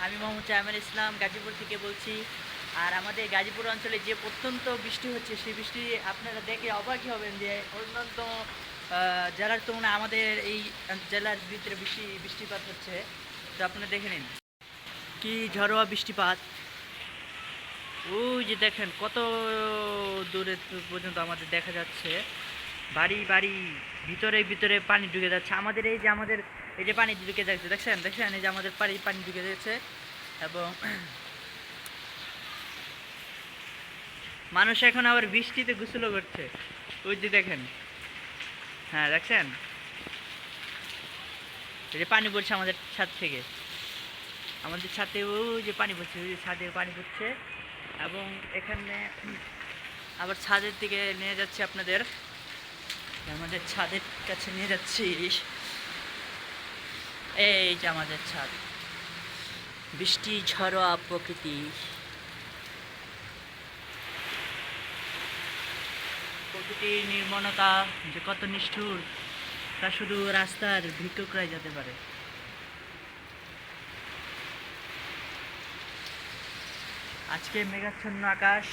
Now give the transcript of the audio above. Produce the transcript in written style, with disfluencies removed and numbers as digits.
আমি মোহাম্মদ জামিল ইসলাম গাজীপুর থেকে বলছি। আর আমাদের গাজীপুর অঞ্চলে যে প্রত্যন্ত বৃষ্টি হচ্ছে সেই বৃষ্টি আপনারা দেখে অবাকই হবেন যে অন্যান্য জেলার তুলনায় আমাদের এই জেলার ভিতরে বেশি বৃষ্টিপাত হচ্ছে। তো আপনারা দেখে নিন কি ঝড়োয়া বৃষ্টিপাত। ওই যে দেখেন কত দূরে পর্যন্ত আমাদের দেখা যাচ্ছে বাড়ি বাড়ি, ভিতরে ভিতরে পানি ঢুকে যাচ্ছে। আমাদের এই যে পানি ঢুকে যাচ্ছে, দেখছেন দেখছেন এই যে আমাদের পানি ঢুকে যাচ্ছে। এবং মানুষ এখন আবার বৃষ্টিতে গোসলও করছে। ওই যে দেখেন, হ্যাঁ দেখছেন এই যে পানি পড়ছে আমাদের ছাদ থেকে, আমাদের ছাদে ওই যে পানি পড়ছে, ওই যে ছাদে পানি পড়ছে। এবং এখানে আবার ছাদের দিকে নিয়ে যাচ্ছে আপনাদের, আমাদের ছাদের কাছে নিয়ে যাচ্ছি। এই যে আমাদের ছাদ, বৃষ্টি ঝড়োয়া প্রকৃতি। প্রকৃতির নির্মলতা যে কত নিষ্ঠুর তা শুধু রাস্তার ভিক্ষুকরাই যেতে পারে। আজকে মেঘাচ্ছন্ন আকাশ।